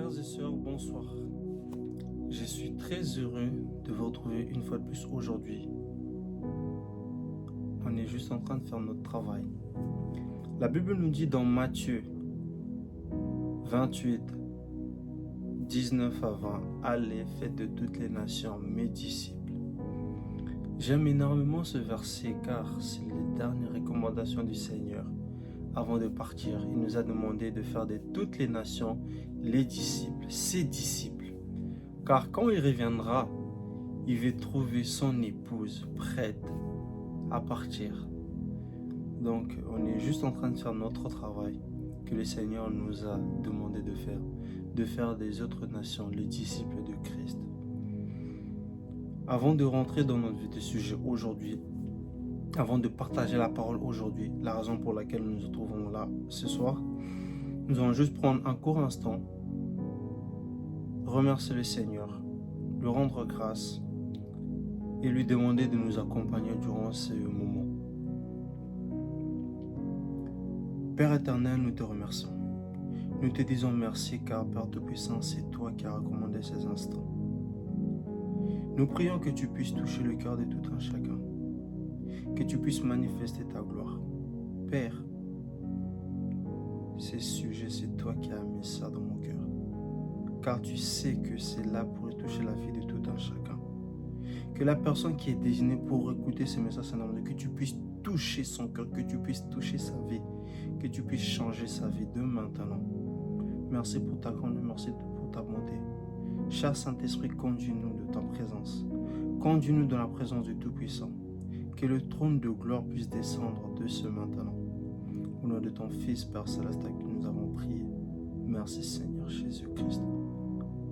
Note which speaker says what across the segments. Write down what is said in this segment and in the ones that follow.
Speaker 1: Frères et sœurs, bonsoir. Je suis très heureux de vous retrouver une fois de plus aujourd'hui. On est juste en train de faire notre travail. La Bible nous dit dans Matthieu 28, 19 à 20, « Allez, faites de toutes les nations mes disciples. » J'aime énormément ce verset car c'est les dernières recommandations du Seigneur. Avant de partir, il nous a demandé de faire de toutes les nations les disciples, ses disciples. Car quand il reviendra, il veut trouver son épouse prête à partir. Donc, on est juste en train de faire notre travail que le Seigneur nous a demandé de faire des autres nations les disciples de Christ. Avant de rentrer dans notre vie de sujet aujourd'hui, avant de partager la parole aujourd'hui, la raison pour laquelle nous nous trouvons là ce soir, nous allons juste prendre un court instant, remercier le Seigneur, lui rendre grâce et lui demander de nous accompagner durant ce moment. Père éternel, nous te remercions. Nous te disons merci car Père Tout-Puissant, c'est toi qui as recommandé ces instants. Nous prions que tu puisses toucher le cœur de tout un chacun, que tu puisses manifester ta gloire. Père, ces sujets, c'est toi qui as mis ça dans mon cœur, car tu sais que c'est là pour toucher la vie de tout un chacun. Que la personne qui est désignée pour écouter ce message, que tu puisses toucher son cœur, que tu puisses toucher sa vie, que tu puisses changer sa vie de maintenant. Merci pour ta grandeur, merci pour ta bonté. Cher Saint-Esprit, conduis-nous de ta présence. Conduis-nous dans la présence du Tout-Puissant. Que le trône de gloire puisse descendre de ce maintenant. Au nom de ton Fils, Père Céleste, que nous avons prié. Merci Seigneur Jésus-Christ.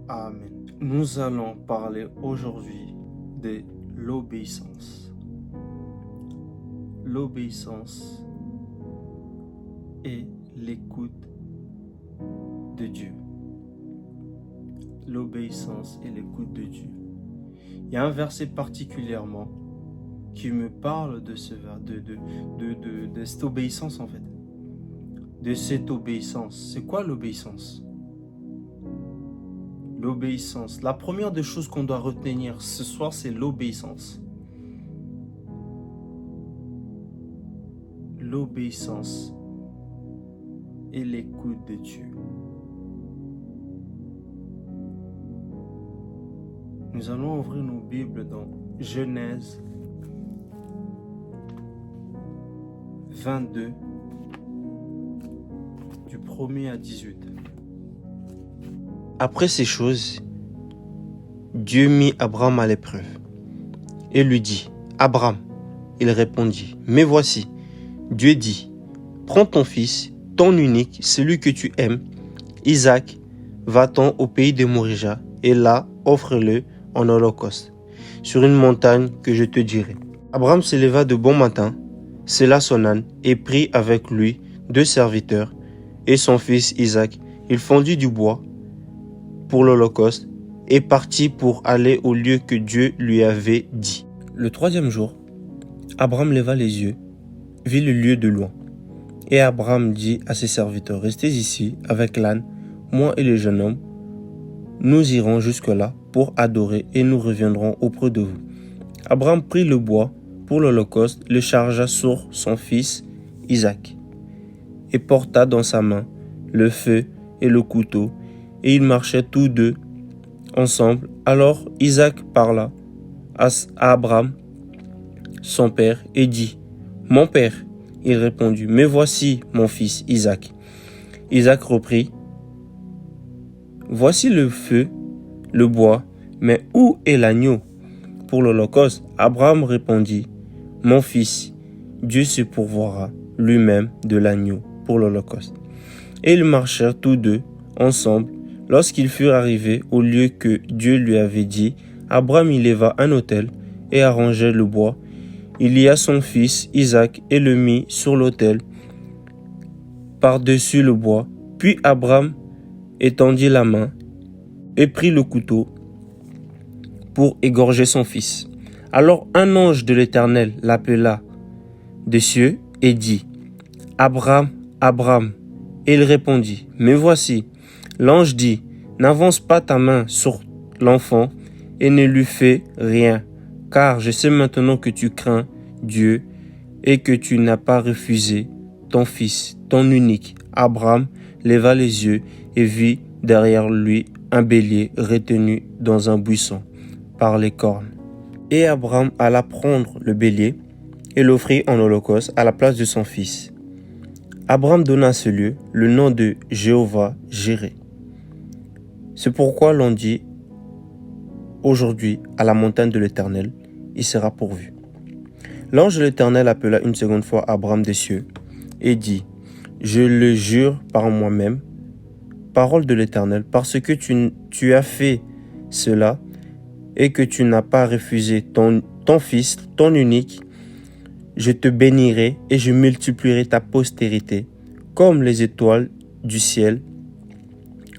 Speaker 1: Amen. Nous allons parler aujourd'hui de l'obéissance. L'obéissance et l'écoute de Dieu. L'obéissance et l'écoute de Dieu. Il y a un verset particulièrement qui me parle de ce de cette obéissance en fait. De cette obéissance. C'est quoi l'obéissance? L'obéissance. La première des choses qu'on doit retenir ce soir, c'est l'obéissance. L'obéissance et l'écoute de Dieu. Nous allons ouvrir nos Bibles dans Genèse 22, du 1er à 18. Après ces choses, Dieu mit Abraham à l'épreuve et lui dit, « Abraham » Il répondit, « Me voici. » Dieu dit, « Prends ton fils, ton unique, celui que tu aimes, Isaac, va-t'en au pays de Morija, et là, offre-le en holocauste, sur une montagne que je te dirai. » Abraham se leva de bon matin, sella son âne et prit avec lui 2 serviteurs et son fils Isaac. Il fendit du bois pour l'holocauste et partit pour aller au lieu que Dieu lui avait dit. Le 3e jour, Abraham leva les yeux, vit le lieu de loin. Et Abraham dit à ses serviteurs, « Restez ici avec l'âne, moi et le jeune homme, nous irons jusque-là pour adorer et nous reviendrons auprès de vous. » Abraham prit le bois pour l'holocauste, le chargea sur son fils Isaac et porta dans sa main le feu et le couteau, et ils marchaient tous deux ensemble. Alors Isaac parla à Abraham, son père, et dit, « Mon père » Il répondit, « Me voici, mon fils Isaac. » Isaac reprit, « Voici le feu, le bois, mais où est l'agneau pour l'holocauste ?» Abraham répondit, « Mon fils, Dieu se pourvoira lui-même de l'agneau pour l'holocauste. » Et ils marchèrent tous deux ensemble. Lorsqu'ils furent arrivés au lieu que Dieu lui avait dit, Abraham y leva un autel et arrangea le bois. Il lia son fils Isaac et le mit sur l'autel par-dessus le bois. Puis Abraham étendit la main et prit le couteau pour égorger son fils. Alors un ange de l'Éternel l'appela des cieux et dit, « Abraham, Abraham. » Et il répondit, « Me voici. » L'ange dit, « N'avance pas ta main sur l'enfant et ne lui fais rien, car je sais maintenant que tu crains Dieu et que tu n'as pas refusé ton fils, ton unique. Abraham leva les yeux et vit derrière lui un bélier retenu dans un buisson par les cornes. Et Abraham alla prendre le bélier et l'offrit en holocauste à la place de son fils. Abraham donna à ce lieu le nom de Jéhovah Jireh. C'est pourquoi l'on dit aujourd'hui à la montagne de l'Éternel, il sera pourvu. L'ange de l'Éternel appela une seconde fois Abraham des cieux et dit, je le jure par moi-même, parole de l'Éternel, parce que tu as fait cela et que tu n'as pas refusé ton fils, ton unique, je te bénirai et je multiplierai ta postérité comme les étoiles du ciel,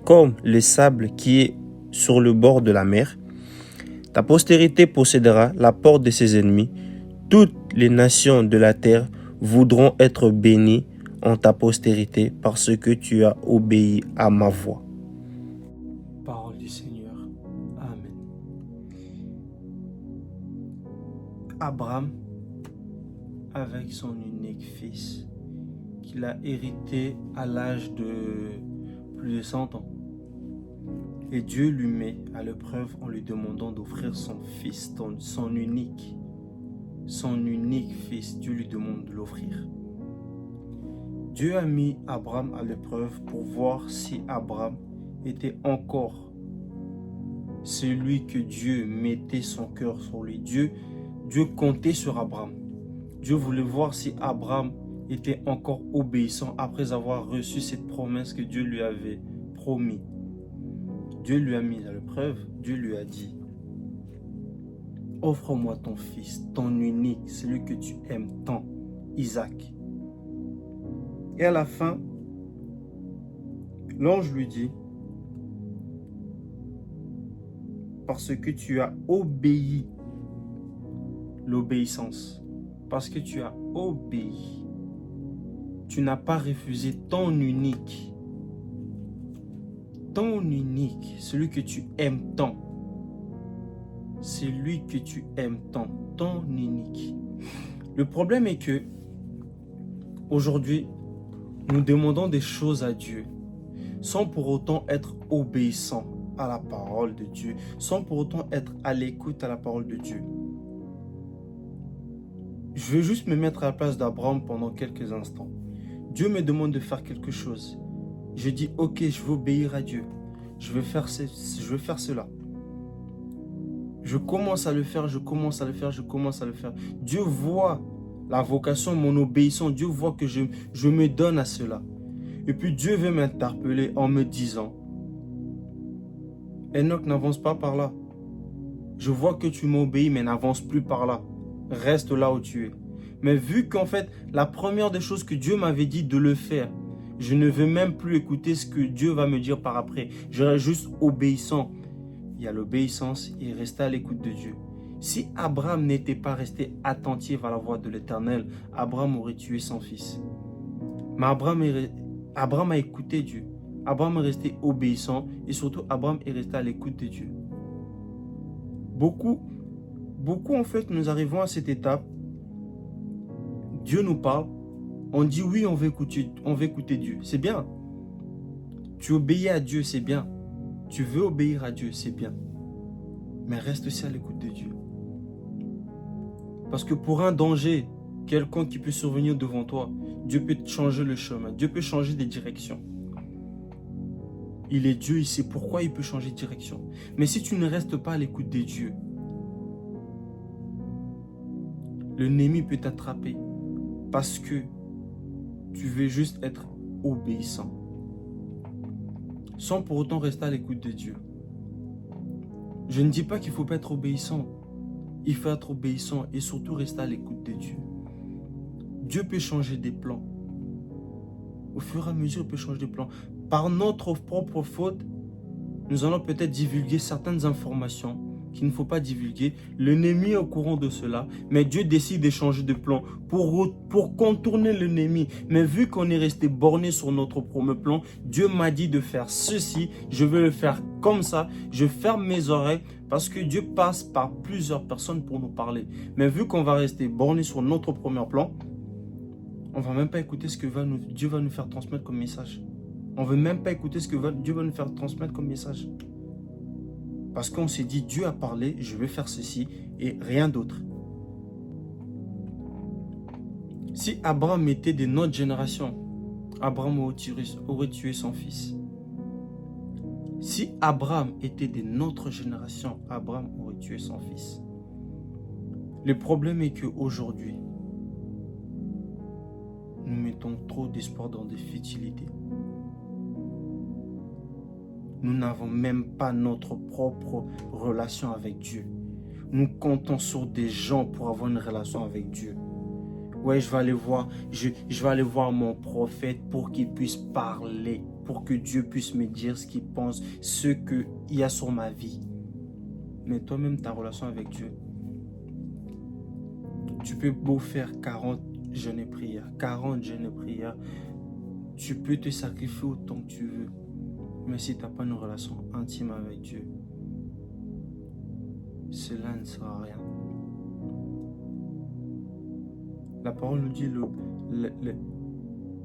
Speaker 1: comme le sable qui est sur le bord de la mer. Ta postérité possédera la porte de ses ennemis. Toutes les nations de la terre voudront être bénies en ta postérité parce que tu as obéi à ma voix. Parole du Seigneur. Amen. Abraham, avec son unique fils, qu'il a hérité à l'âge de plus de 100 ans. Et Dieu lui met à l'épreuve en lui demandant d'offrir son fils, son unique fils. Dieu lui demande de l'offrir. Dieu a mis Abraham à l'épreuve pour voir si Abraham était encore celui que Dieu mettait son cœur sur lui. Dieu comptait sur Abraham. Dieu voulait voir si Abraham était encore obéissant après avoir reçu cette promesse que Dieu lui avait promis. Dieu lui a mis à l'épreuve. Dieu lui a dit, offre-moi ton fils, ton unique, celui que tu aimes tant, Isaac. Et à la fin, l'ange lui dit, parce que tu as obéi, l'obéissance, parce que tu as obéi, tu n'as pas refusé ton unique, celui que tu aimes tant, ton unique. Le problème est que aujourd'hui, nous demandons des choses à Dieu sans pour autant être obéissants à la parole de Dieu, sans pour autant être à l'écoute à la parole de Dieu. Je veux juste me mettre à la place d'Abraham pendant quelques instants. Dieu me demande de faire quelque chose. Je dis, ok, je veux obéir à Dieu. Je veux faire cela. Je commence à le faire. Dieu voit la vocation, mon obéissance. Dieu voit que je me donne à cela. Et puis Dieu veut m'interpeller en me disant, Enoch, n'avance pas par là. Je vois que tu m'obéis, mais n'avance plus par là. Reste là où tu es. Mais vu qu'en fait, la première des choses que Dieu m'avait dit de le faire, je ne veux même plus écouter ce que Dieu va me dire par après. Je reste juste obéissant. Il y a l'obéissance et rester à l'écoute de Dieu. Si Abraham n'était pas resté attentif à la voix de l'Éternel, Abraham aurait tué son fils. Mais Abraham a écouté Dieu. Abraham est resté obéissant et surtout Abraham est resté à l'écoute de Dieu. Beaucoup en fait, nous arrivons à cette étape. Dieu nous parle. On dit oui, on veut écouter Dieu. C'est bien. Tu obéis à Dieu, c'est bien. Tu veux obéir à Dieu, c'est bien. Mais reste aussi à l'écoute de Dieu. Parce que pour un danger, quelqu'un qui peut survenir devant toi, Dieu peut changer le chemin. Dieu peut changer de direction. Il est Dieu, il sait pourquoi il peut changer de direction. Mais si tu ne restes pas à l'écoute de Dieu, l'ennemi peut t'attraper parce que tu veux juste être obéissant, sans pour autant rester à l'écoute de Dieu. Je ne dis pas qu'il ne faut pas être obéissant. Il faut être obéissant et surtout rester à l'écoute de Dieu. Dieu peut changer des plans. Au fur et à mesure, il peut changer des plans. Par notre propre faute, nous allons peut-être divulguer certaines informations qu'il ne faut pas divulguer. L'ennemi est au courant de cela, mais Dieu décide de changer de plan pour contourner l'ennemi. Mais vu qu'on est resté borné sur notre premier plan, Dieu m'a dit de faire ceci, je vais le faire comme ça, je ferme mes oreilles parce que Dieu passe par plusieurs personnes pour nous parler. Mais vu qu'on va rester borné sur notre premier plan, on ne va même pas écouter ce que Dieu va nous faire transmettre comme message. On ne veut même pas écouter ce que Dieu va nous faire transmettre comme message. Parce qu'on s'est dit, Dieu a parlé, je vais faire ceci et rien d'autre. Si Abraham était de notre génération, Abraham aurait tué son fils. Si Abraham était de notre génération, Abraham aurait tué son fils. Le problème est qu'aujourd'hui, nous mettons trop d'espoir dans des futilités. Nous n'avons même pas notre propre relation avec Dieu. Nous comptons sur des gens pour avoir une relation avec Dieu. Ouais, je vais aller voir mon prophète pour qu'il puisse parler, pour que Dieu puisse me dire ce qu'il pense, ce qu'il y a sur ma vie. Mais toi-même, ta relation avec Dieu, tu peux beau faire 40 jeûnes et prières, 40 jeûnes et prières, tu peux te sacrifier autant que tu veux. Mais si tu n'as pas une relation intime avec Dieu, cela ne sera rien. La parole nous dit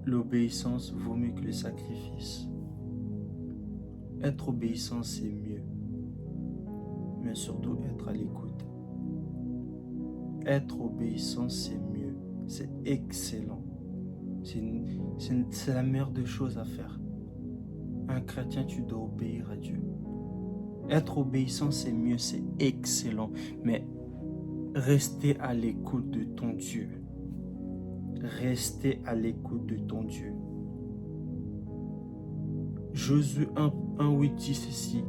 Speaker 1: l'obéissance vaut mieux que le sacrifice. Être obéissant, c'est mieux. Mais surtout être à l'écoute. Être obéissant, c'est mieux. C'est excellent. C'est la meilleure des choses à faire. Un chrétien, tu dois obéir à Dieu. Être obéissant, c'est mieux, c'est excellent. Mais rester à l'écoute de ton Dieu. Rester à l'écoute de ton Dieu. Josué 1:8 dit ceci.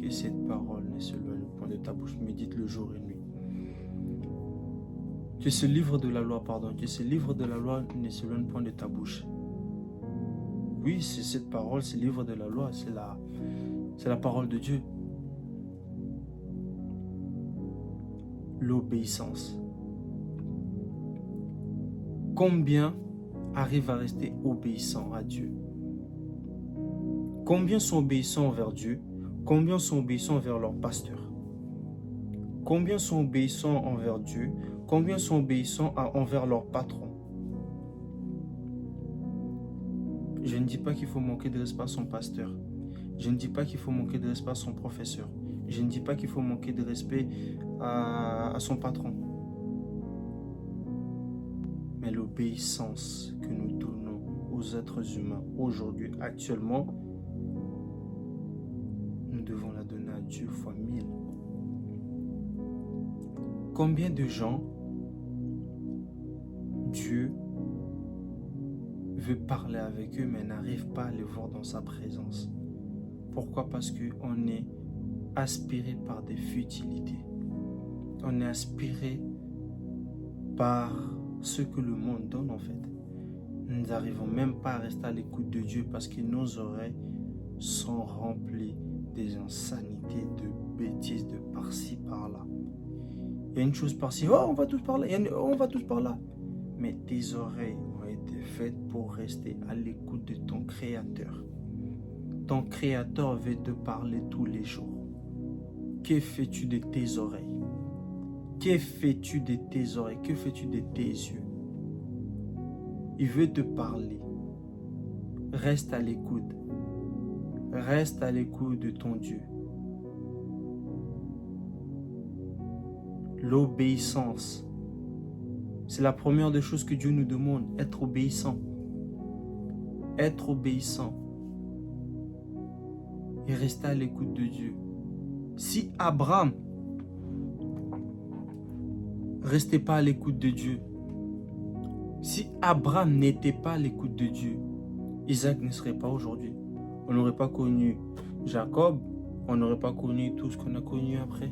Speaker 1: Que cette parole ne s'éloigne point de ta bouche, médite le jour et nuit. Que ce livre de la loi, ne s'éloigne point de ta bouche. Oui, c'est cette parole, ce livre de la loi, c'est la parole de Dieu. L'obéissance. Combien arrivent à rester obéissants à Dieu? Combien sont obéissants envers Dieu? Combien sont obéissants envers leur pasteur? Combien sont obéissants envers Dieu? Combien sont obéissants envers leur patron? Je ne dis pas qu'il faut manquer de respect à son pasteur. Je ne dis pas qu'il faut manquer de respect à son professeur. Je ne dis pas qu'il faut manquer de respect à son patron. Mais l'obéissance que nous donnons aux êtres humains aujourd'hui, actuellement, nous devons la donner à Dieu fois 1000. Combien de gens Dieu veut parler avec eux, mais n'arrive pas à les voir dans sa présence? Pourquoi? Parce qu'on est aspiré par des futilités. On est aspiré par ce que le monde donne en fait. Nous n'arrivons même pas à rester à l'écoute de Dieu parce que nos oreilles sont remplies des insanités, de bêtises, de par-ci, par-là. Il y a une chose par-ci, oh on va tous par là, on va tous par là. Mais tes oreilles ont été faites pour rester à l'écoute de ton Créateur. Ton Créateur veut te parler tous les jours. Que fais-tu de tes oreilles? Que fais-tu de tes oreilles? Que fais-tu de tes yeux? Il veut te parler. Reste à l'écoute. Reste à l'écoute de ton Dieu. L'obéissance. C'est la première des choses que Dieu nous demande. Être obéissant. Être obéissant. Et rester à l'écoute de Dieu. Si Abraham restait pas à l'écoute de Dieu, si Abraham n'était pas à l'écoute de Dieu, Isaac ne serait pas aujourd'hui. On n'aurait pas connu Jacob, on n'aurait pas connu tout ce qu'on a connu après.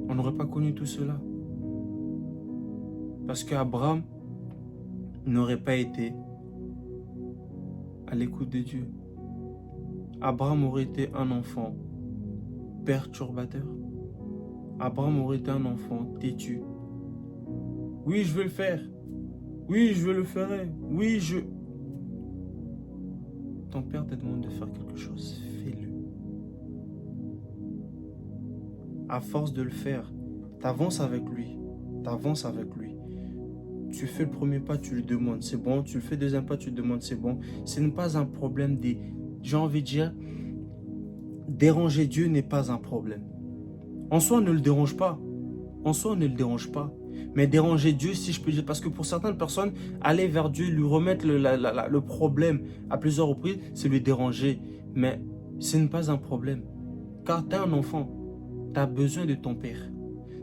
Speaker 1: On n'aurait pas connu tout cela. Parce qu'Abraham n'aurait pas été à l'écoute de Dieu. Abraham aurait été un enfant perturbateur. Abraham aurait été un enfant têtu. Oui, je veux le faire. Oui, je le ferai. Oui, je... Ton père te demande de faire quelque chose. Fais-le. À force de le faire, t'avances avec lui. T'avances avec lui. Tu fais le premier pas, tu lui demandes, c'est bon. Tu le fais le deuxième pas, tu lui demandes, c'est bon. Ce n'est pas un problème des... J'ai envie de dire, déranger Dieu n'est pas un problème. En soi, on ne le dérange pas. En soi, on ne le dérange pas. Mais déranger Dieu, si je peux dire, parce que pour certaines personnes, aller vers Dieu, lui remettre le problème à plusieurs reprises, c'est lui déranger. Mais ce n'est pas un problème. Car tu es un enfant, tu as besoin de ton père.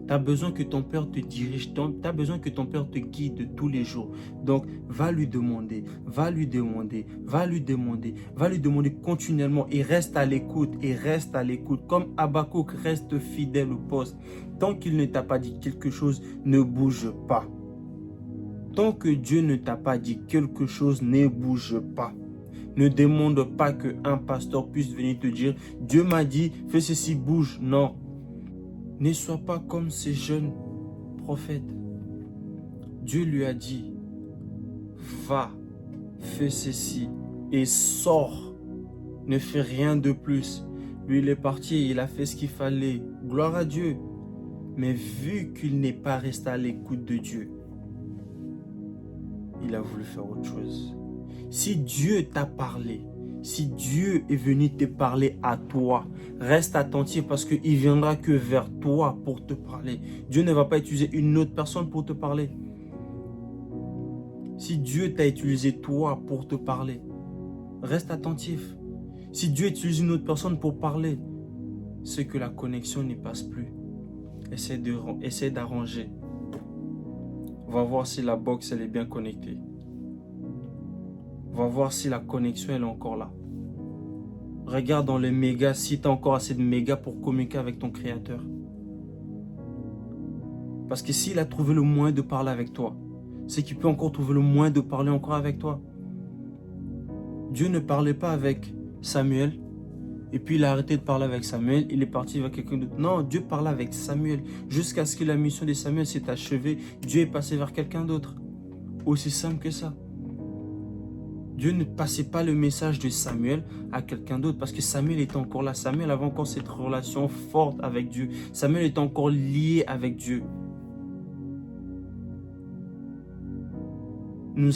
Speaker 1: Tu as besoin que ton père te dirige, tu as besoin que ton père te guide tous les jours. Donc, va lui demander, va lui demander, va lui demander, va lui demander continuellement et reste à l'écoute, et reste à l'écoute. Comme Habakkuk reste fidèle au poste. Tant qu'il ne t'a pas dit quelque chose, ne bouge pas. Tant que Dieu ne t'a pas dit quelque chose, ne bouge pas. Ne demande pas qu'un pasteur puisse venir te dire « Dieu m'a dit, fais ceci, bouge ». Non. Ne sois pas comme ces jeunes prophètes. Dieu lui a dit, va, fais ceci et sors. Ne fais rien de plus. Lui, il est parti, il a fait ce qu'il fallait. Gloire à Dieu. Mais vu qu'il n'est pas resté à l'écoute de Dieu, il a voulu faire autre chose. Si Dieu t'a parlé, si Dieu est venu te parler à toi, reste attentif parce qu'il ne viendra que vers toi pour te parler. Dieu ne va pas utiliser une autre personne pour te parler. Si Dieu t'a utilisé toi pour te parler, reste attentif. Si Dieu utilise une autre personne pour parler, c'est que la connexion n'y passe plus. Essaie d'arranger. Va voir si la box elle est bien connectée. Va voir si la connexion elle est encore là. Regarde dans les mégas si tu as encore assez de mégas pour communiquer avec ton créateur. Parce que s'il a trouvé le moyen de parler avec toi, c'est qu'il peut encore trouver le moyen de parler encore avec toi. Dieu ne parlait pas avec Samuel et puis il a arrêté de parler avec Samuel, il est parti vers quelqu'un d'autre. Non, Dieu parlait avec Samuel jusqu'à ce que la mission de Samuel s'est achevée. Dieu est passé vers quelqu'un d'autre. Aussi simple que ça. Dieu ne passait pas le message de Samuel à quelqu'un d'autre parce que Samuel était encore là. Samuel avait encore cette relation forte avec Dieu. Samuel était encore lié avec Dieu. Nous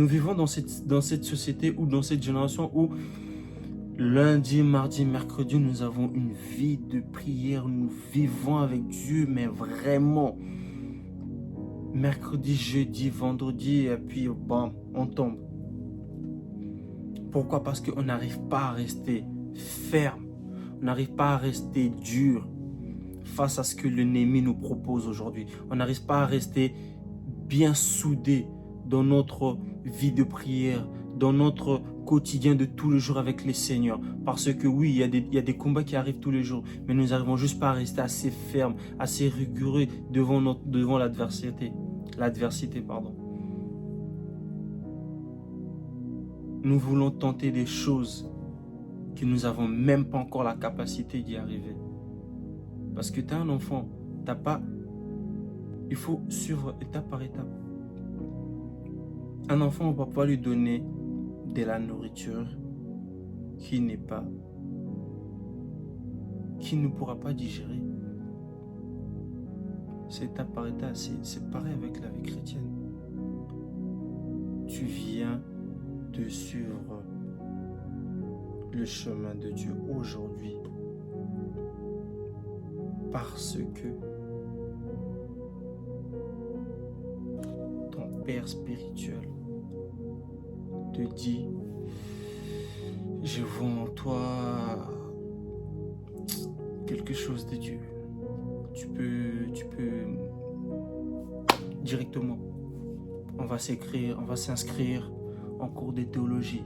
Speaker 1: vivons dans cette société ou dans cette génération où lundi, mardi, mercredi, nous avons une vie de prière. Nous vivons avec Dieu, mais vraiment. Mercredi, jeudi, vendredi, et puis bam, on tombe. Pourquoi? Parce qu'on n'arrive pas à rester ferme. On n'arrive pas à rester dur face à ce que l'ennemi nous propose aujourd'hui. On n'arrive pas à rester bien soudé dans notre vie de prière, dans notre quotidien de tous les jours avec les Seigneurs. Parce que oui, il y a des combats qui arrivent tous les jours, mais nous n'arrivons juste pas à rester assez ferme, assez rigoureux devant l'adversité. Nous voulons tenter des choses que nous n'avons même pas encore la capacité d'y arriver. Parce que tu es un enfant, t'as pas... Il faut suivre étape par étape. Un enfant, on ne va pas lui donner de la nourriture qui ne pourra pas digérer. C'est étape par étape, c'est pareil avec la vie chrétienne. Tu viens de suivre le chemin de Dieu aujourd'hui parce que ton Père spirituel te dit: je vois en toi quelque chose de Dieu. Tu peux directement, on va s'inscrire en cours de théologie.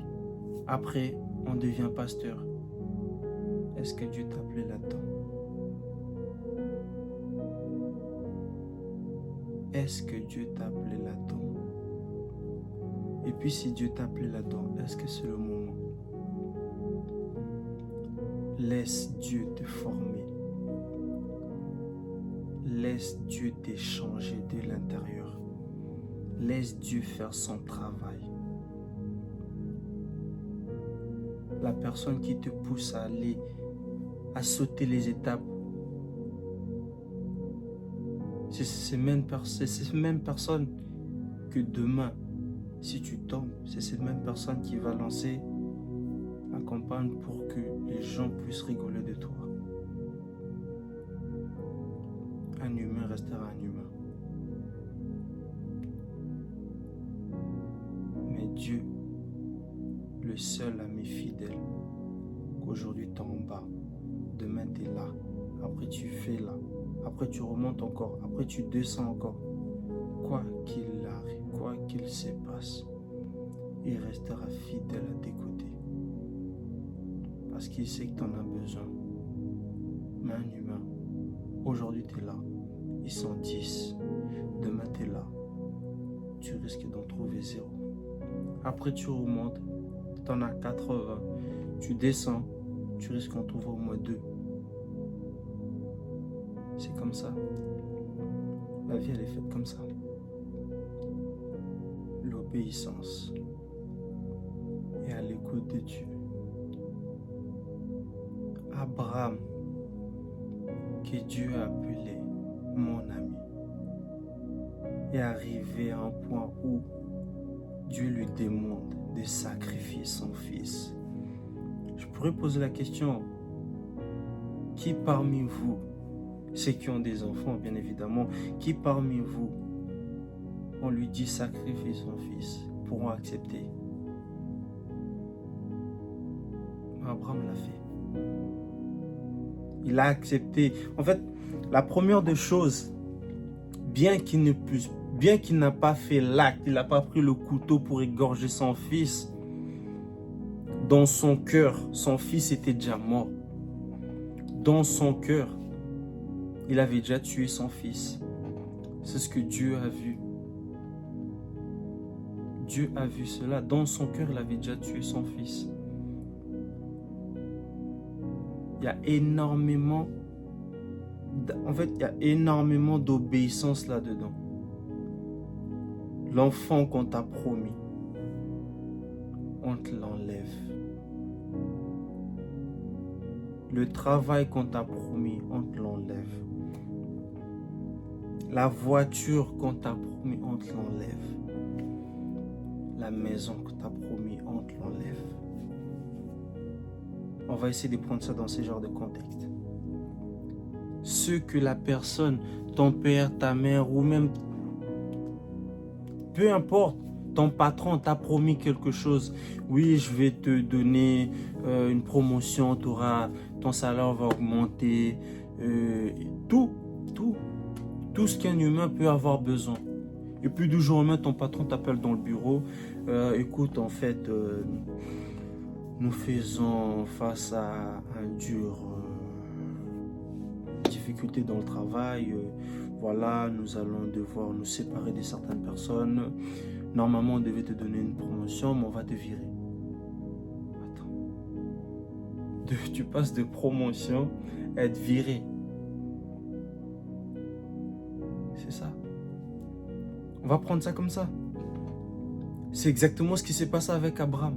Speaker 1: Après, on devient pasteur. Est-ce que Dieu t'a appelé là-dedans? Est-ce que Dieu t'a appelé là-dedans? Et puis si Dieu t'a appelé là-dedans, est-ce que c'est le moment? Laisse Dieu te former. Laisse Dieu t'échanger de l'intérieur. Laisse Dieu faire son travail. La personne qui te pousse à sauter les étapes, c'est ces mêmes personnes que demain, si tu tombes, c'est cette même personne qui va lancer la campagne pour que les gens puissent rigoler de toi. Un humain restera un humain. Mais Dieu, le seul ami fidèle, qu'aujourd'hui tu es en bas, demain tu es là, après tu fais là, après tu remontes encore, après tu descends encore. Quoi qu'il arrive, quoi qu'il se passe, il restera fidèle à tes côtés. Parce qu'il sait que tu en as besoin. Mais un humain, aujourd'hui tu es là, ils sont 10, demain tu es là, tu risques d'en trouver 0. Après tu remontes, tu en as 80, tu descends, tu risques d'en trouver au moins 2. C'est comme ça. La vie elle est faite comme ça. L'obéissance et à l'écoute de Dieu. Abraham, que Dieu a appelé mon ami, est arrivé à un point où Dieu lui demande de sacrifier son fils. Je pourrais poser la question, qui parmi vous, ceux qui ont des enfants bien évidemment, qui parmi vous, on lui dit sacrifier son fils, pourront accepter? Abraham l'a fait. Il a accepté. En fait, la première des choses, bien qu'il n'a pas fait l'acte, il n'a pas pris le couteau pour égorger son fils, dans son cœur, son fils était déjà mort. Dans son cœur, il avait déjà tué son fils. C'est ce que Dieu a vu. Dieu a vu cela. Dans son cœur, il avait déjà tué son fils. Il y a énormément, il y a énormément d'obéissance là-dedans. L'enfant qu'on t'a promis, on te l'enlève. Le travail qu'on t'a promis, on te l'enlève. La voiture qu'on t'a promis, on te l'enlève. La maison que t'as promis, on te l'enlève. On va essayer de prendre ça dans ce genre de contexte. Ce que la personne, ton père, ta mère ou même, peu importe, ton patron t'a promis quelque chose. Oui, je vais te donner une promotion, ton salaire va augmenter. Tout ce qu'un humain peut avoir besoin. Et puis du jour au lendemain, ton patron t'appelle dans le bureau. Écoute, en fait, nous faisons face à un dur difficulté dans le travail. Voilà, nous allons devoir nous séparer de certaines personnes. Normalement, on devait te donner une promotion, mais on va te virer. Attends. Tu passes de promotion à être viré. C'est ça. On va prendre ça comme ça. C'est exactement ce qui s'est passé avec Abraham.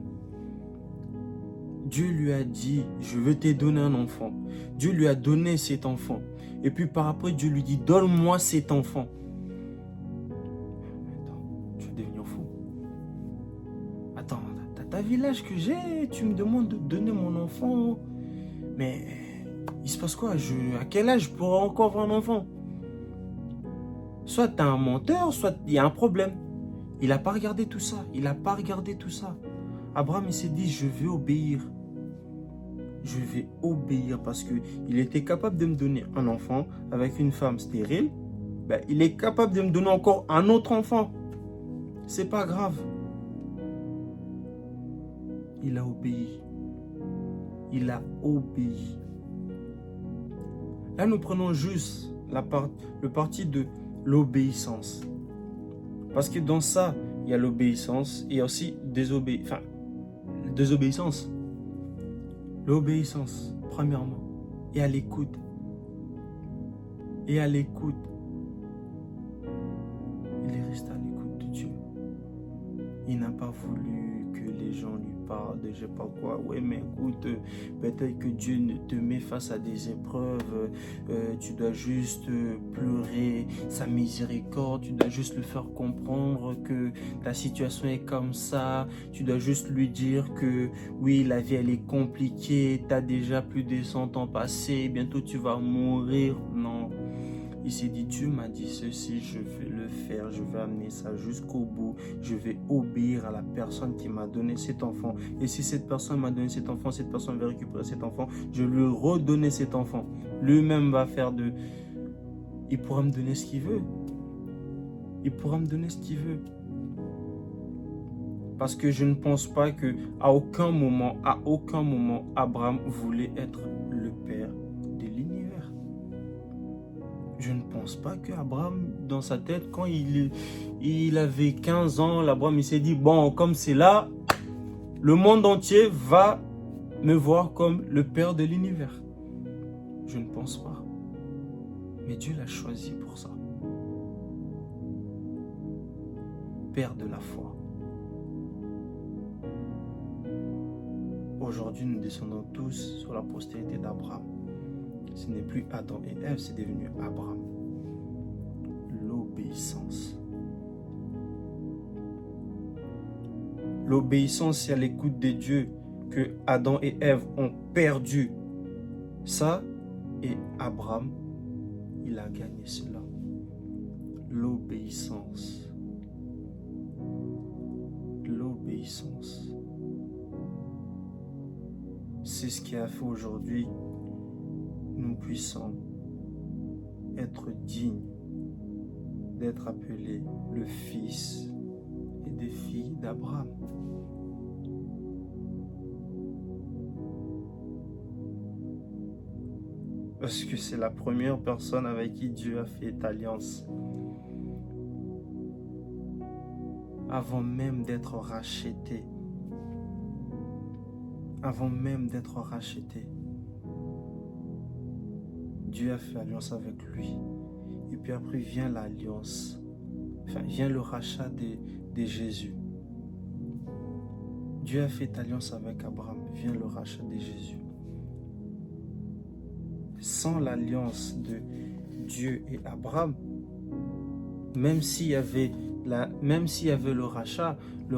Speaker 1: Dieu lui a dit, je veux te donner un enfant. Dieu lui a donné cet enfant. Et puis par après, Dieu lui dit, donne-moi cet enfant. Attends, tu vas devenir fou. Attends, t'as vu l'âge que j'ai? Tu me demandes de donner mon enfant. Mais il se passe quoi? À quel âge je pourrais encore avoir un enfant? Soit t'es un menteur, soit il y a un problème. Il n'a pas regardé tout ça. Abraham, il s'est dit, je vais obéir. Je vais obéir parce qu'il était capable de me donner un enfant avec une femme stérile. Ben, il est capable de me donner encore un autre enfant. C'est pas grave. Il a obéi. Il a obéi. Là, nous prenons juste le parti de l'obéissance. Parce que dans ça, il y a l'obéissance et aussi désobéissance.
Speaker 2: L'obéissance, premièrement, et à l'écoute. Et à l'écoute. Il est resté à l'écoute de Dieu. Il n'a pas voulu que les gens lui parlent de je sais pas quoi. Ouais, mais écoute, peut-être que Dieu te met face à des épreuves. Tu dois juste pleurer sa miséricorde. Tu dois juste lui faire comprendre que ta situation est comme ça. Tu dois juste lui dire que oui, la vie elle est compliquée. Tu as déjà plus de 100 ans passés. Bientôt tu vas mourir. Non. Il s'est dit, Dieu m'a dit ceci, je vais le faire, je vais amener ça jusqu'au bout, je vais obéir à la personne qui m'a donné cet enfant. Et si cette personne m'a donné cet enfant, cette personne va récupérer cet enfant, je lui redonner cet enfant. Lui-même va faire de... Il pourra me donner ce qu'il veut. Il pourra me donner ce qu'il veut. Parce que je ne pense pas que à aucun moment, Abraham voulait être le père de l'univers. Je ne pense pas qu'Abraham, dans sa tête, quand il avait 15 ans, Abraham il s'est dit, bon, comme c'est là, le monde entier va me voir comme le père de l'univers. Je ne pense pas. Mais Dieu l'a choisi pour ça. Père de la foi. Aujourd'hui, nous descendons tous sur la postérité d'Abraham. Ce n'est plus Adam et Ève, c'est devenu Abraham. L'obéissance. L'obéissance, c'est à l'écoute de Dieu que Adam et Ève ont perdu. Ça, et Abraham, il a gagné cela. L'obéissance. L'obéissance. C'est ce qui a fait aujourd'hui nous puissions être dignes d'être appelés le fils et des filles d'Abraham. Parce que c'est la première personne avec qui Dieu a fait alliance. Avant même d'être racheté. Avant même d'être racheté. Dieu a fait alliance avec lui. Et puis après vient l'alliance. Enfin, vient le rachat de Jésus. Dieu a fait alliance avec Abraham. Vient le rachat de Jésus. Sans l'alliance de Dieu et Abraham, même s'il y avait le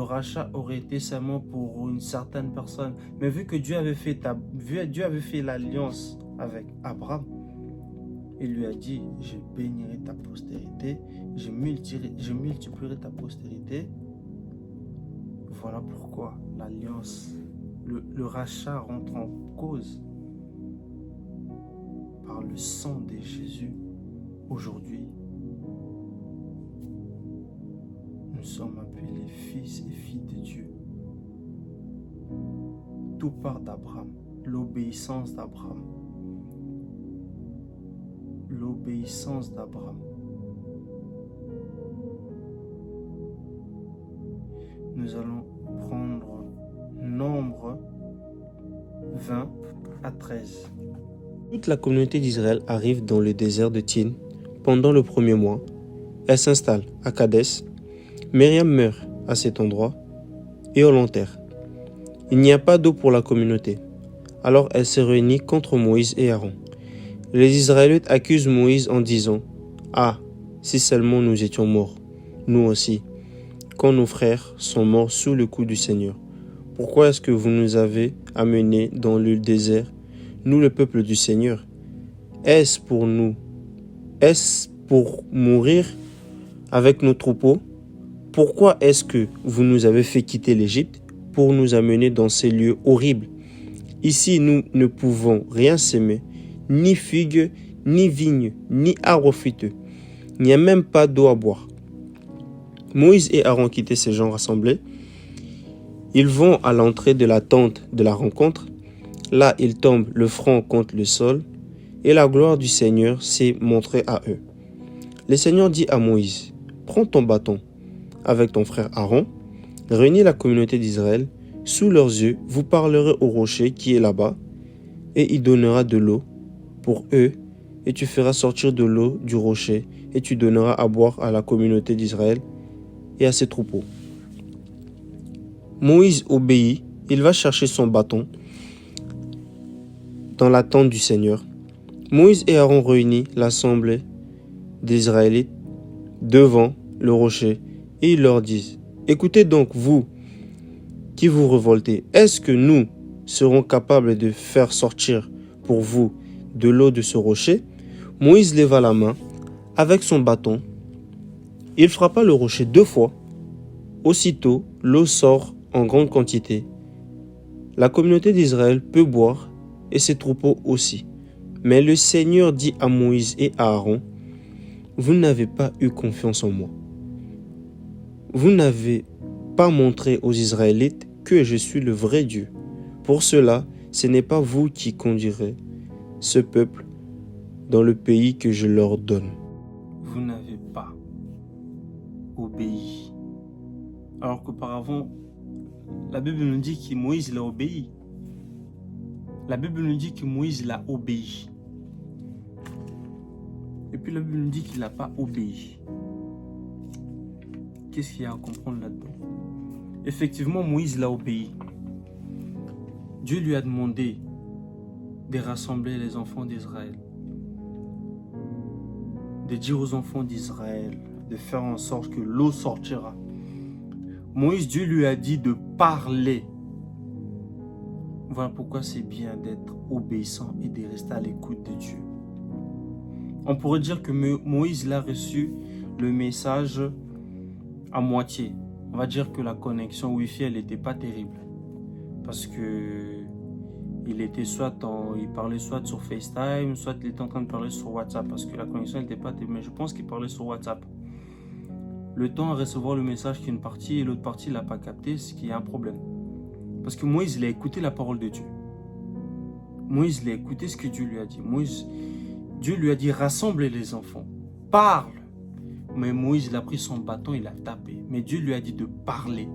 Speaker 2: rachat aurait été seulement pour une certaine personne. Mais vu que Dieu avait fait l'alliance avec Abraham, il lui a dit, je bénirai ta postérité, je multiplierai ta postérité. Voilà pourquoi l'alliance, le rachat rentre en cause par le sang de Jésus. Aujourd'hui, nous sommes appelés fils et filles de Dieu. Tout part d'Abraham, l'obéissance d'Abraham. L'obéissance d'Abraham. Nous allons prendre Nombre 20 à 13.
Speaker 1: Toute la communauté d'Israël arrive dans le désert de Tsin pendant le premier mois. Elle s'installe à Kadès. Myriam meurt à cet endroit et on l'enterre. Il n'y a pas d'eau pour la communauté. Alors elle se réunit contre Moïse et Aaron. Les Israélites accusent Moïse en disant « Ah, si seulement nous étions morts, nous aussi, quand nos frères sont morts sous le coup du Seigneur. Pourquoi est-ce que vous nous avez amenés dans le désert, nous le peuple du Seigneur? Est-ce pour mourir avec nos troupeaux? Pourquoi est-ce que vous nous avez fait quitter l'Égypte pour nous amener dans ces lieux horribles? Ici, nous ne pouvons rien s'aimer, ni figues, ni vignes, ni arbres fruiteux. Il n'y a même pas d'eau à boire. » Moïse et Aaron quittaient ces gens rassemblés. Ils vont à l'entrée de la tente de la rencontre. Là, ils tombent le front contre le sol et la gloire du Seigneur s'est montrée à eux. Le Seigneur dit à Moïse, « Prends ton bâton avec ton frère Aaron, réunis la communauté d'Israël. Sous leurs yeux, vous parlerez au rocher qui est là-bas et il donnera de l'eau pour eux, et tu feras sortir de l'eau du rocher, et tu donneras à boire à la communauté d'Israël et à ses troupeaux. » Moïse obéit, il va chercher son bâton dans la tente du Seigneur. Moïse et Aaron réunissent l'assemblée des Israélites devant le rocher, et ils leur disent: « Écoutez donc, vous qui vous révoltez, est-ce que nous serons capables de faire sortir pour vous de l'eau de ce rocher ?» Moïse leva la main avec son bâton. Il frappa le rocher 2 fois. Aussitôt, l'eau sort en grande quantité. La communauté d'Israël peut boire et ses troupeaux aussi. Mais le Seigneur dit à Moïse et à Aaron: « Vous n'avez pas eu confiance en moi. Vous n'avez pas montré aux Israélites que je suis le vrai Dieu. Pour cela, ce n'est pas vous qui conduirez ce peuple dans le pays que je leur donne. »
Speaker 2: Vous n'avez pas obéi. Alors qu'auparavant, la Bible nous dit que Moïse l'a obéi. La Bible nous dit que Moïse l'a obéi. Et puis la Bible nous dit qu'il n'a pas obéi. Qu'est-ce qu'il y a à comprendre là-dedans? Effectivement, Moïse l'a obéi. Dieu lui a demandé de rassembler les enfants d'Israël, de dire aux enfants d'Israël de faire en sorte que l'eau sortira. Moïse, Dieu lui a dit de parler. Voilà pourquoi c'est bien d'être obéissant et de rester à l'écoute de Dieu. On pourrait dire que Moïse l'a reçu le message à moitié. On va dire que la connexion Wi-Fi, elle n'était pas terrible. Parce que il parlait soit sur FaceTime, soit il était en train de parler sur WhatsApp. Parce que la connexion n'était pas terrible. Mais je pense qu'il parlait sur WhatsApp. Le temps à recevoir le message qu'une partie et l'autre partie ne l'a pas capté, ce qui est un problème. Parce que Moïse, il a écouté la parole de Dieu. Moïse, il a écouté ce que Dieu lui a dit. Dieu lui a dit: rassemble les enfants, parle. Mais Moïse, il a pris son bâton, il a tapé. Mais Dieu lui a dit de parler.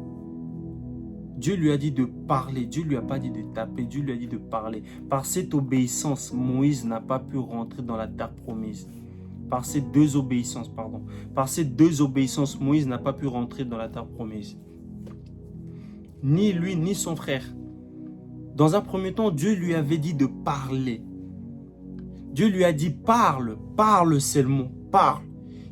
Speaker 2: Dieu lui a dit de parler. Dieu lui a pas dit de taper. Dieu lui a dit de parler. Par cette obéissance, Moïse n'a pas pu rentrer dans la terre promise. Par ces deux obéissances, Moïse n'a pas pu rentrer dans la terre promise. Ni lui, ni son frère. Dans un premier temps, Dieu lui avait dit de parler. Dieu lui a dit: parle, parle seulement, parle.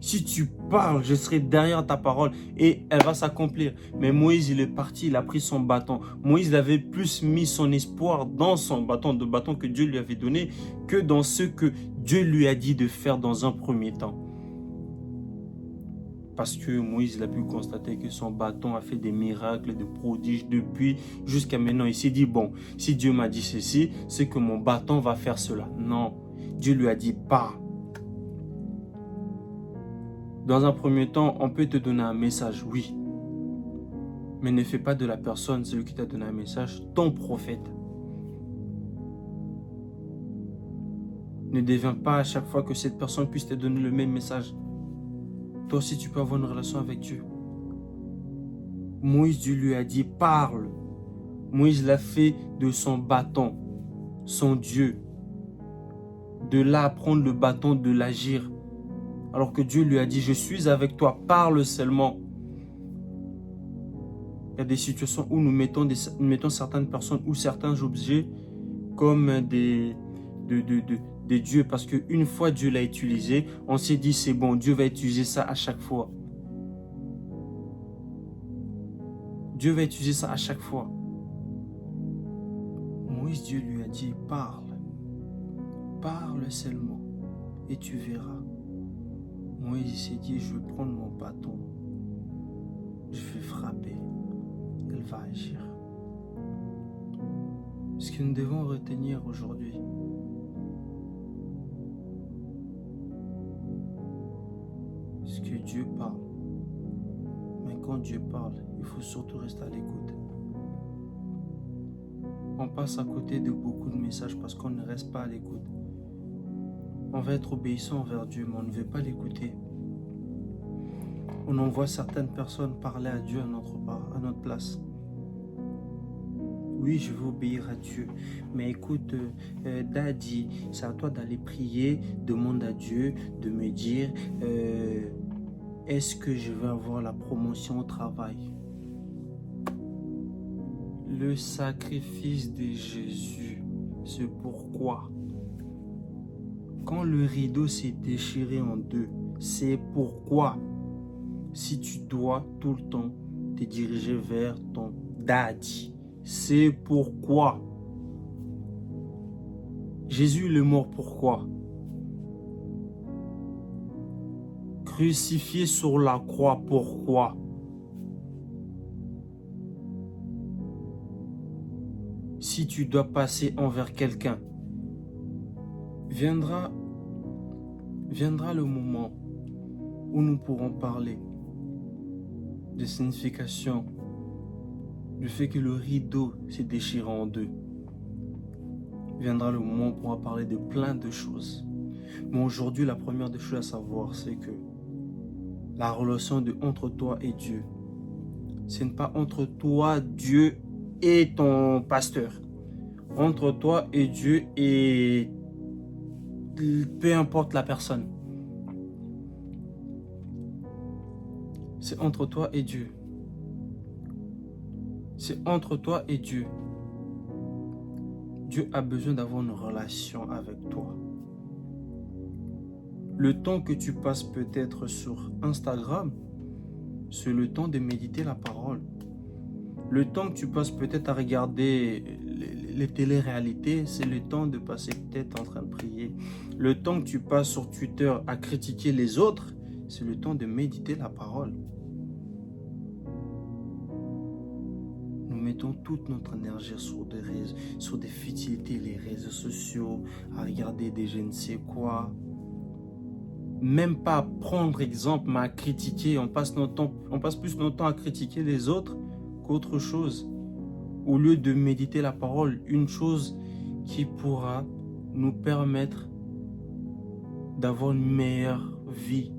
Speaker 2: Si tu parles, je serai derrière ta parole et elle va s'accomplir. Mais Moïse, il est parti, il a pris son bâton. Moïse il avait plus mis son espoir dans son bâton, le bâton que Dieu lui avait donné, que dans ce que Dieu lui a dit de faire dans un premier temps. Parce que Moïse il a pu constater que son bâton a fait des miracles, des prodiges depuis jusqu'à maintenant. Il s'est dit: bon, si Dieu m'a dit ceci, c'est que mon bâton va faire cela. Non, Dieu lui a dit: pas. Dans un premier temps, on peut te donner un message, oui. Mais ne fais pas de la personne, celui qui t'a donné un message, ton prophète. Ne deviens pas à chaque fois que cette personne puisse te donner le même message. Toi aussi, tu peux avoir une relation avec Dieu. Moïse, Dieu lui a dit: parle. Moïse l'a fait de son bâton, son Dieu. De là, prendre le bâton, de l'agir. Alors que Dieu lui a dit: je suis avec toi, parle seulement. Il y a des situations où nous mettons certaines personnes ou certains objets comme des dieux. Parce qu'une fois Dieu l'a utilisé, on s'est dit: c'est bon, Dieu va utiliser ça à chaque fois. Dieu va utiliser ça à chaque fois. Moïse, Dieu lui a dit: parle. Parle seulement et tu verras. Moïse s'est dit: je vais prendre mon bâton, je vais frapper, elle va agir. Ce que nous devons retenir aujourd'hui, c'est que Dieu parle. Mais quand Dieu parle, il faut surtout rester à l'écoute. On passe à côté de beaucoup de messages parce qu'on ne reste pas à l'écoute. On va être obéissant envers Dieu, mais on ne veut pas l'écouter. On envoie certaines personnes parler à Dieu à notre place. Oui, je veux obéir à Dieu. Mais écoute, Daddy, c'est à toi d'aller prier. Demande à Dieu de me dire, est-ce que je vais avoir la promotion au travail? Le sacrifice de Jésus, c'est pourquoi. Quand le rideau s'est déchiré en deux, c'est pourquoi. Si tu dois tout le temps te diriger vers ton Daddy, c'est pourquoi. Jésus est mort pourquoi? Crucifié sur la croix, pourquoi? Si tu dois passer envers quelqu'un, viendra le moment où nous pourrons parler de signification du fait que le rideau s'est déchiré en deux. Viendra le moment où on pourra parler de plein de choses. Mais aujourd'hui, la première des choses à savoir, c'est que la relation entre toi et Dieu, ce n'est pas entre toi, Dieu et ton pasteur. Entre toi et Dieu et peu importe la personne. C'est entre toi et Dieu. C'est entre toi et Dieu. Dieu a besoin d'avoir une relation avec toi. Le temps que tu passes peut-être sur Instagram, c'est le temps de méditer la parole. Le temps que tu passes peut-être à regarder les téléréalités, c'est le temps de passer peut-être en train de prier. Le temps que tu passes sur Twitter à critiquer les autres, c'est le temps de méditer la parole. Nous mettons toute notre énergie sur des futilités, les réseaux sociaux, à regarder des je ne sais quoi. Même pas à prendre exemple, mais à critiquer. On passe plus notre temps à critiquer les autres qu'autre chose. Au lieu de méditer la parole, une chose qui pourra nous permettre d'avoir une meilleure vie.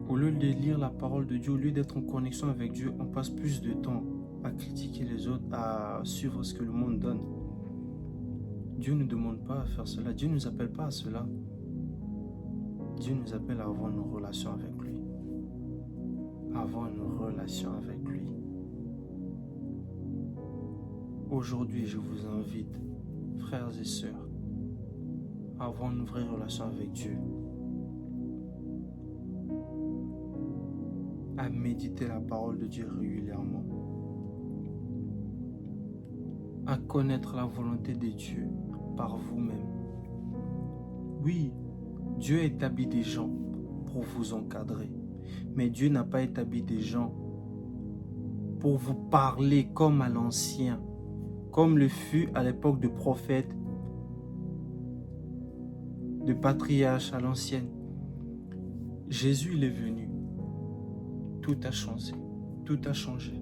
Speaker 2: Au lieu de lire la parole de Dieu, au lieu d'être en connexion avec Dieu, on passe plus de temps à critiquer les autres, à suivre ce que le monde donne. Dieu ne nous demande pas à faire cela. Dieu ne nous appelle pas à cela. Dieu nous appelle à avoir une relation avec lui. Avoir une relation avec lui. Aujourd'hui, je vous invite, frères et sœurs, à avoir une vraie relation avec Dieu. À méditer la parole de Dieu régulièrement. À connaître la volonté de Dieu par vous-même. Oui, Dieu a établi des gens pour vous encadrer. Mais Dieu n'a pas établi des gens pour vous parler comme à l'ancien, comme le fut à l'époque de prophètes, de patriarches à l'ancienne. Jésus, il est venu. Tout a changé. Tout a changé.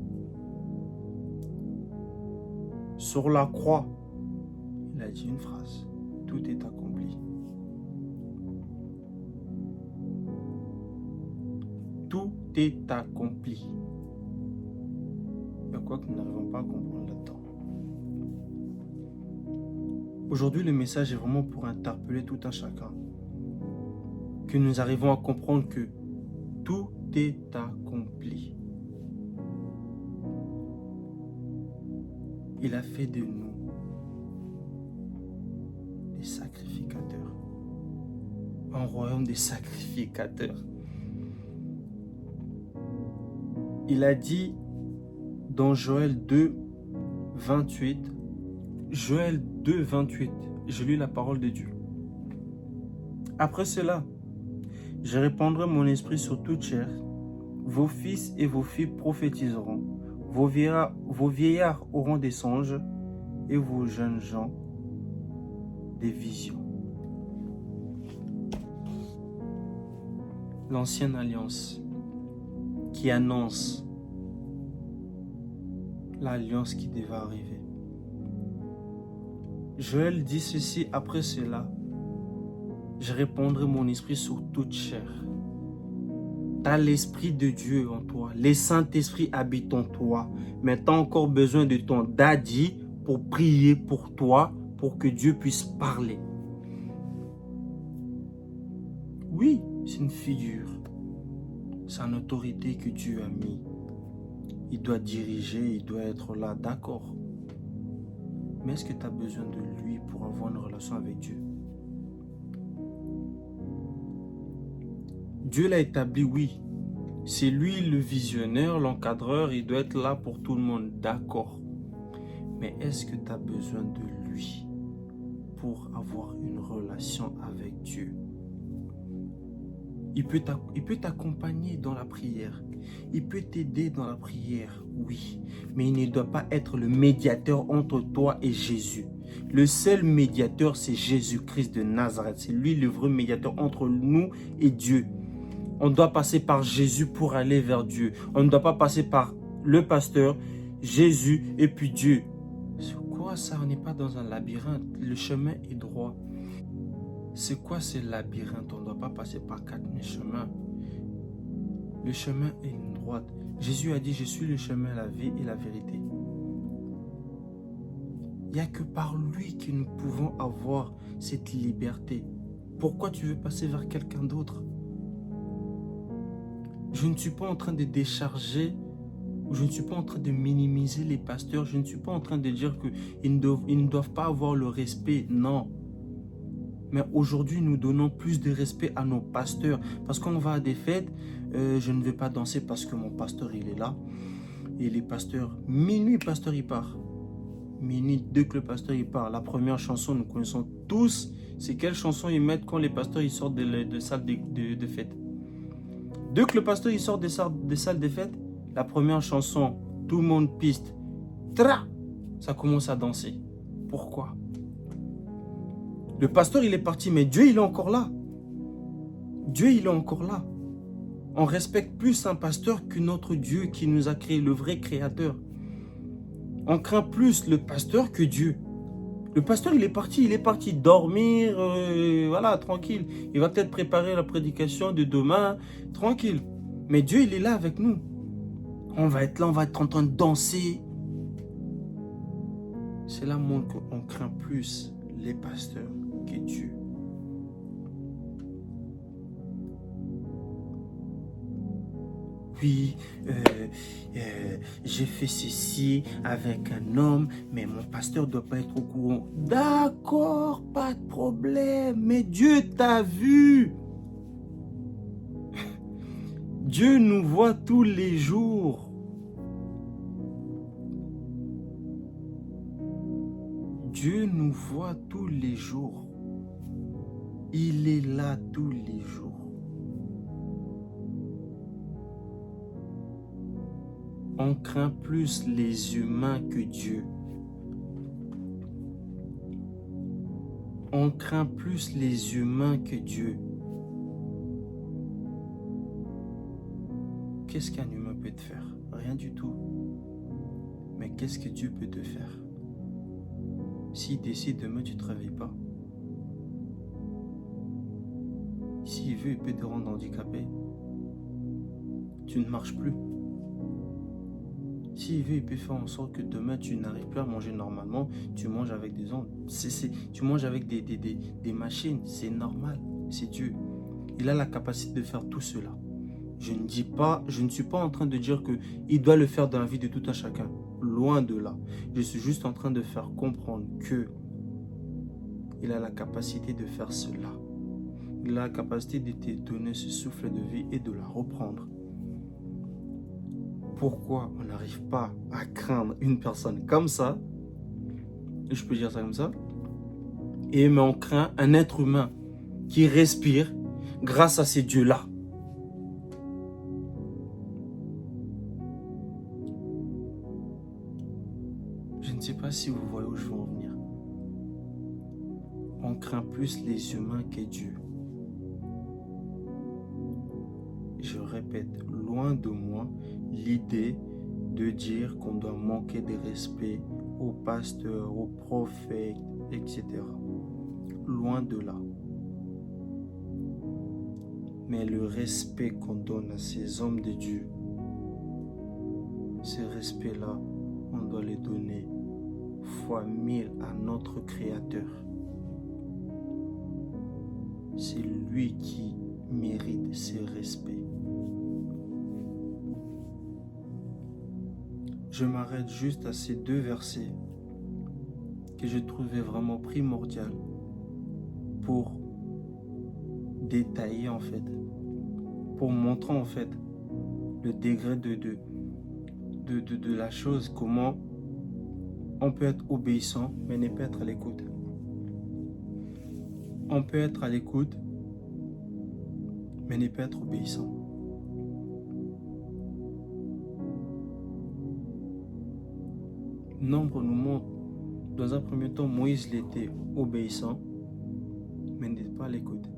Speaker 2: Sur la croix, il a dit une phrase. Tout est accompli. Tout est accompli. Mais quoi que nous n'arrivons pas à comprendre là-dedans. Aujourd'hui, le message est vraiment pour interpeller tout un chacun. Que nous arrivons à comprendre que tout est accompli. Il a fait de nous des sacrificateurs. Un royaume des sacrificateurs. Il a dit dans Joël 2, 28, Joël 2, 28, je lis la parole de Dieu. Après cela, je répandrai mon esprit sur toute chair. Vos fils et vos filles prophétiseront. Vos vieillards auront des songes et vos jeunes gens des visions. L'ancienne alliance qui annonce l'alliance qui devait arriver. Joël dit ceci: après cela, je répandrai mon esprit sur toute chair. Tu as l'esprit de Dieu en toi. Le Saint-Esprit habite en toi. Mais tu as encore besoin de ton daddy pour prier pour toi, pour que Dieu puisse parler. Oui, c'est une figure. C'est une autorité que Dieu a mis. Il doit diriger, il doit être là, d'accord. Mais est-ce que tu as besoin de lui pour avoir une relation avec Dieu? Dieu l'a établi, oui. C'est lui le visionnaire, l'encadreur, il doit être là pour tout le monde, d'accord. Mais est-ce que tu as besoin de lui pour avoir une relation avec Dieu? Il peut t'accompagner dans la prière. Il peut t'aider dans la prière, oui. Mais il ne doit pas être le médiateur entre toi et Jésus. Le seul médiateur, c'est Jésus-Christ de Nazareth. C'est lui le vrai médiateur entre nous et Dieu. On doit passer par Jésus pour aller vers Dieu. On ne doit pas passer par le pasteur, Jésus et puis Dieu. C'est quoi ça? On n'est pas dans un labyrinthe. Le chemin est droit. C'est quoi ce labyrinthe? On ne doit pas passer par 4000 chemins. Le chemin est une droite. Jésus a dit, je suis le chemin, la vie et la vérité. Il n'y a que par lui que nous pouvons avoir cette liberté. Pourquoi tu veux passer vers quelqu'un d'autre? Je ne suis pas en train de décharger, je ne suis pas en train de minimiser les pasteurs, je ne suis pas en train de dire qu'ils ne doivent pas avoir le respect, non. Mais aujourd'hui, nous donnons plus de respect à nos pasteurs. Parce qu'on va à des fêtes, je ne vais pas danser parce que mon pasteur, il est là. Et les pasteurs, minuit, le pasteur, il part. Minuit, dès que le pasteur, il part. La première chanson, nous connaissons tous. C'est quelle chanson ils mettent quand les pasteurs, ils sortent de salles de fête. Dès que le pasteur, il sort des salles de fête, la première chanson, tout le monde piste. Tra! Ça commence à danser. Pourquoi? Le pasteur, il est parti, mais Dieu, il est encore là. Dieu, il est encore là. On respecte plus un pasteur que notre Dieu qui nous a créé, le vrai créateur. On craint plus le pasteur que Dieu. Le pasteur, il est parti dormir, voilà, tranquille. Il va peut-être préparer la prédication de demain, tranquille. Mais Dieu, il est là avec nous. On va être là, on va être en train de danser. C'est là qu'on craint plus les pasteurs que Dieu. Oui, j'ai fait ceci avec un homme, mais mon pasteur ne doit pas être au courant. D'accord, pas de problème, mais Dieu t'a vu. Dieu nous voit tous les jours. Dieu nous voit tous les jours. Il est là tous les jours. On craint plus les humains que Dieu. On craint plus les humains que Dieu. Qu'est-ce qu'un humain peut te faire? Rien du tout. Mais qu'est-ce que Dieu peut te faire? S'il décide demain, tu ne te réveilles pas. S'il veut, il peut te rendre handicapé. Tu ne marches plus. S'il veut, il peut faire en sorte que demain, tu n'arrives plus à manger normalement. Tu manges avec des ondes. Tu manges avec des machines. C'est normal. C'est Dieu. Il a la capacité de faire tout cela. Je ne suis pas en train de dire qu'il doit le faire dans la vie de tout un chacun. Loin de là. Je suis juste en train de faire comprendre que il a la capacité de faire cela. Il a la capacité de te donner ce souffle de vie et de la reprendre. Pourquoi on n'arrive pas à craindre une personne comme ça? Je peux dire ça comme ça. Mais on craint un être humain qui respire grâce à ces dieux-là. Je ne sais pas si vous voyez où je veux en venir. On craint plus les humains que Dieu. Je répète, loin de moi l'idée de dire qu'on doit manquer de respect aux pasteurs, aux prophètes, etc. Loin de là. Mais le respect qu'on donne à ces hommes de Dieu, ce respect-là, on doit les donner fois 1000 à notre Créateur. C'est lui qui mérite ce respect. Je m'arrête juste à ces 2 versets que je trouvais vraiment primordial pour détailler en fait, pour montrer en fait le degré de la chose, comment on peut être obéissant mais ne pas être à l'écoute. On peut être à l'écoute mais ne pas être obéissant. Nombre nous montre, dans un premier temps, Moïse il était obéissant, mais n'était pas à l'écoute.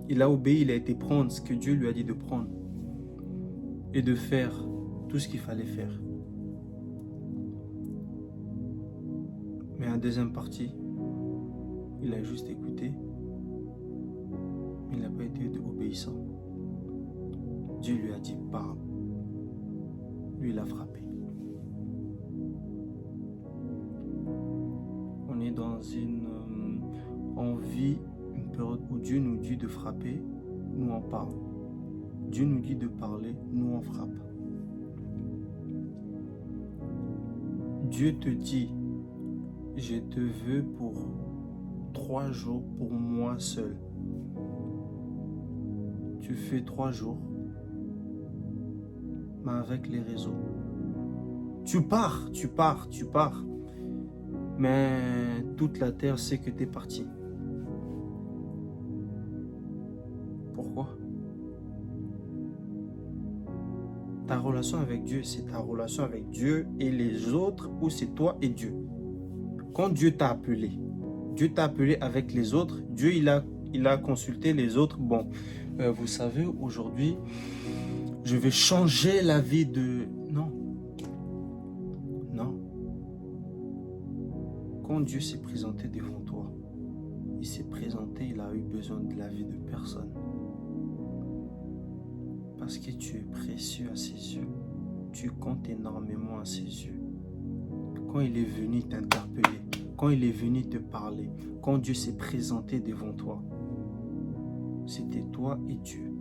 Speaker 2: Il a obéi, il a été prendre ce que Dieu lui a dit de prendre et de faire tout ce qu'il fallait faire. Mais en deuxième partie, il a juste écouté, mais il n'a pas été obéissant. Dieu lui a dit parle. Lui, il a frappé. On est dans on vit une période où Dieu nous dit de frapper, nous on parle. Dieu nous dit de parler, nous on frappe. Dieu te dit, je te veux pour 3 jours pour moi seul. Tu fais 3 jours, mais avec les réseaux. Tu pars. Mais toute la terre sait que tu es parti. Pourquoi? Ta relation avec Dieu, c'est ta relation avec Dieu et les autres, ou c'est toi et Dieu? Quand Dieu t'a appelé avec les autres, Dieu il a consulté les autres. Bon, vous savez, aujourd'hui, je vais changer la vie de... Non. Quand Dieu s'est présenté devant toi, il s'est présenté, il a eu besoin de la vie de personne. Parce que tu es précieux à ses yeux. Tu comptes énormément à ses yeux. Quand il est venu t'interpeller, quand il est venu te parler, quand Dieu s'est présenté devant toi, c'était toi et Dieu.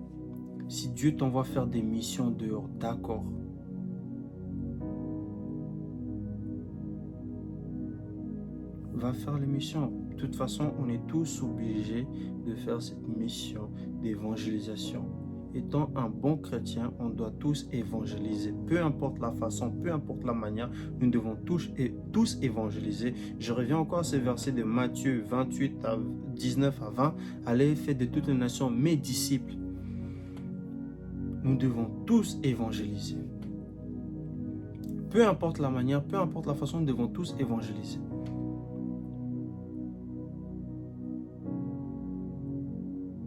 Speaker 2: Si Dieu t'envoie faire des missions dehors, d'accord. Va faire les missions. De toute façon, on est tous obligés de faire cette mission d'évangélisation. Étant un bon chrétien, on doit tous évangéliser. Peu importe la façon, peu importe la manière, nous devons tous évangéliser. Je reviens encore à ce verset de Matthieu 28 à 19 à 20. Allez, faites de toutes les nations mes disciples. Nous devons tous évangéliser. Peu importe la manière, peu importe la façon, nous devons tous évangéliser.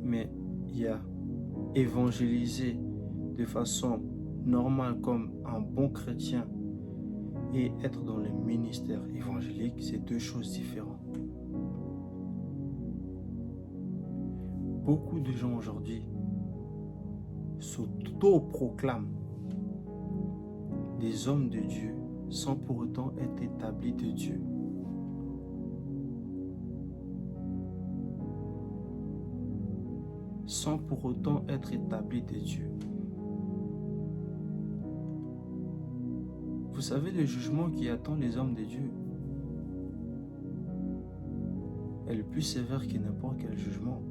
Speaker 2: Mais il y a évangéliser de façon normale comme un bon chrétien et être dans le ministère évangélique, c'est 2 choses différentes. Beaucoup de gens aujourd'hui s'auto-proclament des hommes de Dieu sans pour autant être établis de Dieu. Sans pour autant être établis de Dieu. Vous savez le jugement qui attend les hommes de Dieu est le plus sévère que n'importe quel jugement.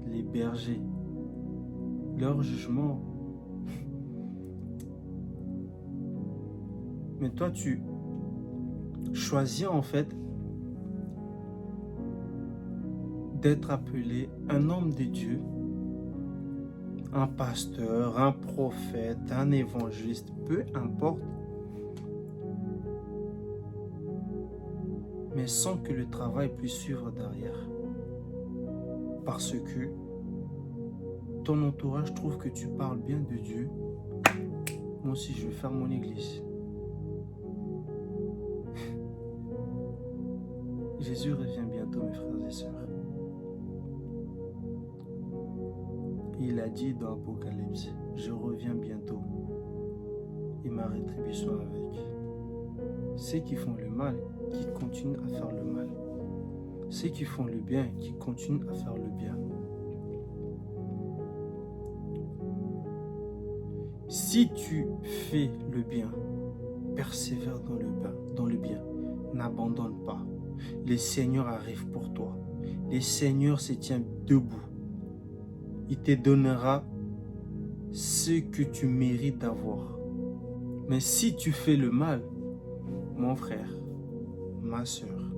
Speaker 2: Les bergers, leur jugement. Mais toi, tu choisis en fait d'être appelé un homme de Dieu, un pasteur, un prophète, un évangéliste, peu importe, mais sans que le travail puisse suivre derrière. Parce que ton entourage trouve que tu parles bien de Dieu. Moi aussi, je vais faire mon église. Jésus revient bientôt, mes frères et sœurs. Il a dit dans Apocalypse, je reviens bientôt et ma rétribution avec. Ceux qui font le mal, qui continuent à faire le mal. Ceux qui font le bien, qui continuent à faire le bien. Si tu fais le bien, persévère dans le bien. N'abandonne pas. Le Seigneur arrive pour toi. Le Seigneur se tient debout. Il te donnera ce que tu mérites d'avoir. Mais si tu fais le mal, mon frère, ma soeur,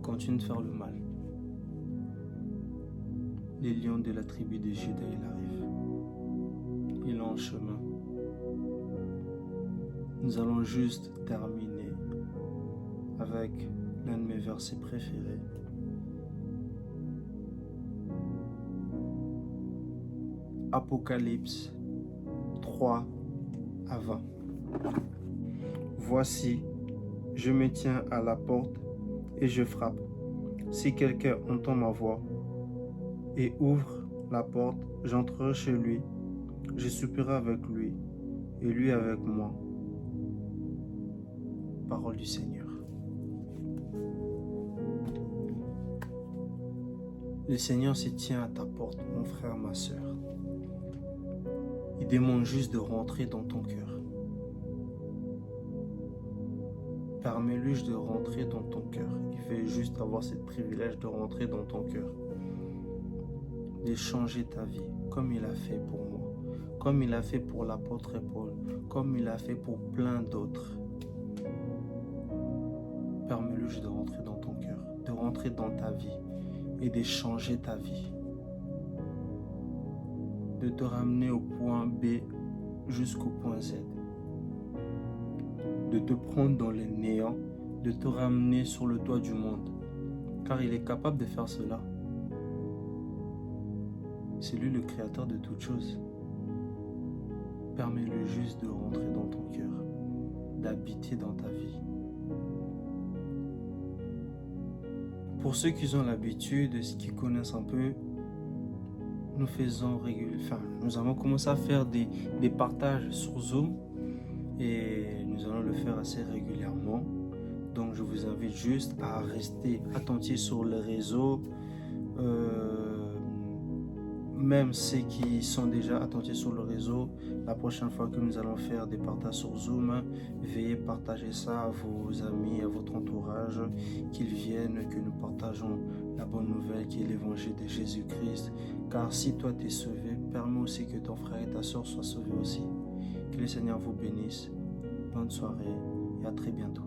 Speaker 2: continue de faire le mal. Les lions de la tribu de Juda, il arrive. Il est en chemin. Nous allons juste terminer avec l'un de mes versets préférés. Apocalypse 3 à 20. Voici, je me tiens à la porte et je frappe. Si quelqu'un entend ma voix et ouvre la porte, j'entrerai chez lui, je souperai avec lui et lui avec moi. Parole du Seigneur. Le Seigneur se tient à ta porte, mon frère, ma soeur. Il demande juste de rentrer dans ton cœur. Permets-lui de rentrer dans ton cœur. Il veut juste avoir ce privilège de rentrer dans ton cœur. De changer ta vie, comme il a fait pour moi, comme il a fait pour l'apôtre Paul, comme il a fait pour plein d'autres. Permets-lui de rentrer dans ton cœur, de rentrer dans ta vie et de changer ta vie. De te ramener au point B jusqu'au point Z. De te prendre dans le néant, de te ramener sur le toit du monde. Car il est capable de faire cela. C'est lui le créateur de toutes choses. Permets-lui juste de rentrer dans ton cœur, d'habiter dans ta vie. Pour ceux qui ont l'habitude, ceux qui connaissent un peu, nous avons commencé à faire des partages sur Zoom et nous allons le faire assez régulièrement. Donc je vous invite juste à rester attentifs sur les réseaux. Même ceux qui sont déjà attentifs sur le réseau, la prochaine fois que nous allons faire des partages sur Zoom, veuillez partager ça à vos amis, à votre entourage, qu'ils viennent, que nous partageons la bonne nouvelle qui est l'évangile de Jésus-Christ. Car si toi tu es sauvé, permets aussi que ton frère et ta soeur soient sauvés aussi. Que le Seigneur vous bénisse. Bonne soirée et à très bientôt.